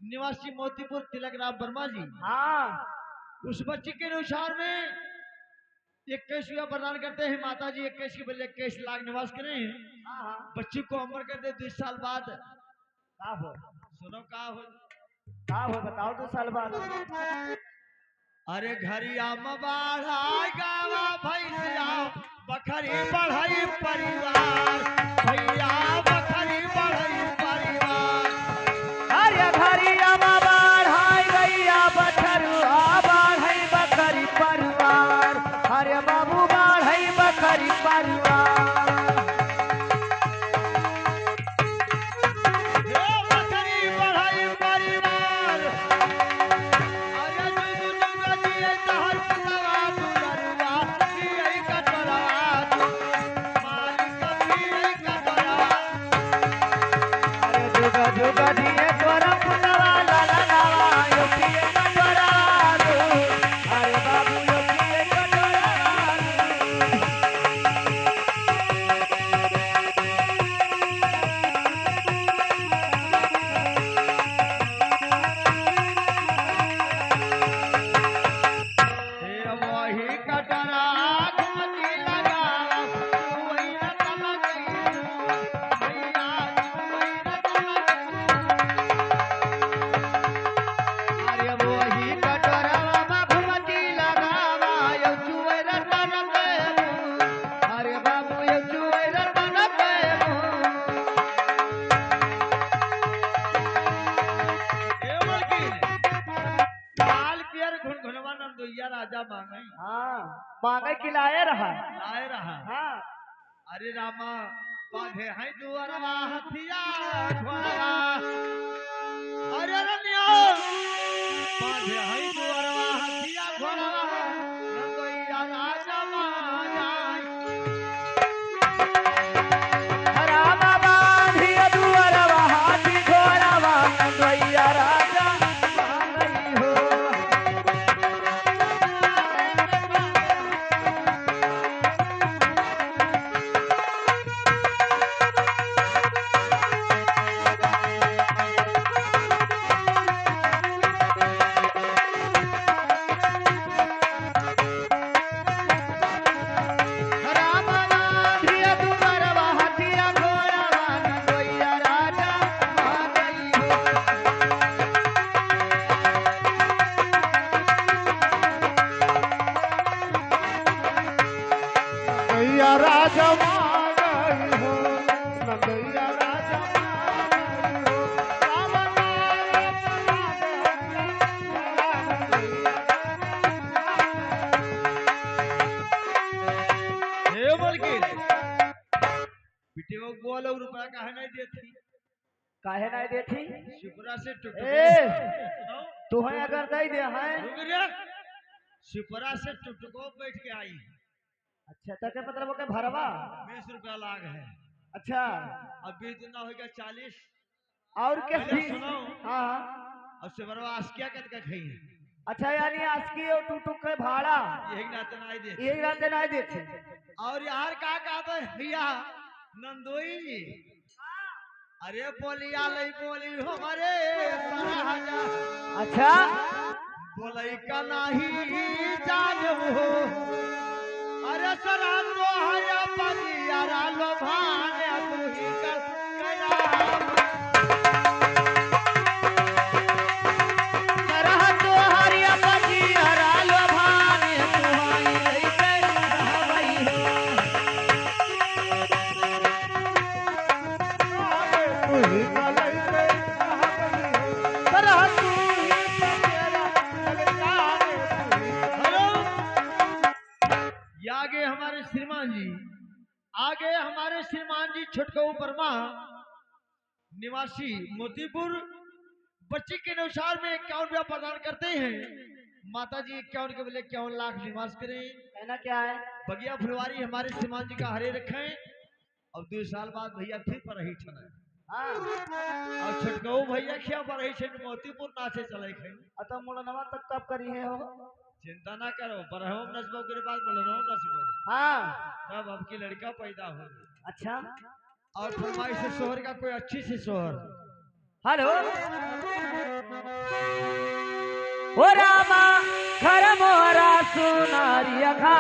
निवासी मोतीपुर तिलक राम वर्मा जी। हाँ उस बच्ची के अनुसार में 21वां प्रदान करते हैं। माता जी 21 के बदले 21 लाख निवास करें। हाँ हाँ बच्ची को अमर कर दे 2 साल बाद। का हो सुनो का हो। बताओ 2 साल बाद। अरे घरिया में बढ़ाई गावा भैया बखरी बढ़ाई परिवार। भैया बखरी बढ़ाई परिवार। अरे घरिया में बढ़ाई गैया बछरुआ बढ़ाई बकरी परिवार। अरे बाबू बढ़ाई बकरी परिवार। बखरी बढ़ाई परिवार। अरे जुगु जुगु जिए तहर पुतवा दुलरुआ जिए कटरवा मालिक जिए कटरवा। अरे जुग जुग दिए तोरा पुतवा लाला लावा यो किए कटोरा दू। अरे बाबू यो किए कटोरा वही कटरा घुमती लगा वही रतन भैया वही रतन। अरे वही कटोरा में घुमती लगावा यो चुए रतन के मुंह। अरे बाबू यो चुए रतन के मुंह। लाल पियर घुनघुनवा नंदोइया राजा मांगे हाँ मांगे खिलाए रहा। लाए रहा। हाँ अरे रामा बांधे हैं दुअरवा हथिया घोड़वा। अरे रनिया बांधे हैं दुअरवा हथिया घोड़वा नंदोइया राजा मांगे। राम बांधिया दुअरवा हाथी घोड़वा नंदोइया राजा मांगई हो। राम बांधिया दुअरवा हाथिया घोड़वा नंदोइया राजा मांगई हो। नंदोइया राजा मांगई हो। नंदोइया राजा मांगई हो। राम हे मलकिन बेटे वो गोल और रुपया काहे नहीं देती। काहे नहीं देती? शिपरा से टुक ए तू है अगर दे दे है। रुक रे। शिपरा से टुकटुको बैठ के आई। अच्छा तके मतलब ओके भरवा। 20 रुपया लाग है। अच्छा अभी तो ना हो गया 40। और क्या पहले सुनो। हाँ हाँ। और शिपरवा आस्किया कट खाई है। अच्छा यानी आस्की और टूटू के भाड़ा यही नाते नहीं दे। यही रहते नहीं देते। और यार का कहते हैं भैया नंदोई जी। अरे बोलिया लई बोली हमारे सराजा। अच्छा बोलई का नहीं जानो। अरे सरा तो हया पतियारा लो भाने तू ही कर कया। सरह तो हरिया पति हरा लो भाने तुम्हारी लइके रहबई हो। तू ही का लइके रहबई हो। सरह तू ही तेरा लगताने तू ही। हेलो ये आगे हमारे श्रीमान जी। आगे हमारे श्रीमान जी छुटकू वर्मा निवासी मोतीपुर बच्ची के अनुसार में 51 रुपया प्रदान करते हैं। माता जी 51 के बदले 51 लाख निवास करें। कहना क्या है? बगिया फुलवारी हमारे श्रीमान जी का हरे रखें। और 2 साल बाद भैया फिर पर रही छन। हाँ और छुटकू भैया क्या पर रही छन मोतीपुर नाचे चले खे। अतः मुड़नवा तक कब करी है हो। चिंता ना करो बरहम नस्बों के बाद मुलनो नस्बों। हाँ तब अब की लड़का पैदा हो। अच्छा और फरमाइश से शोहर का कोई अच्छी सी शोहर हेलो ओ रामा घर मोरा सुनारिया खा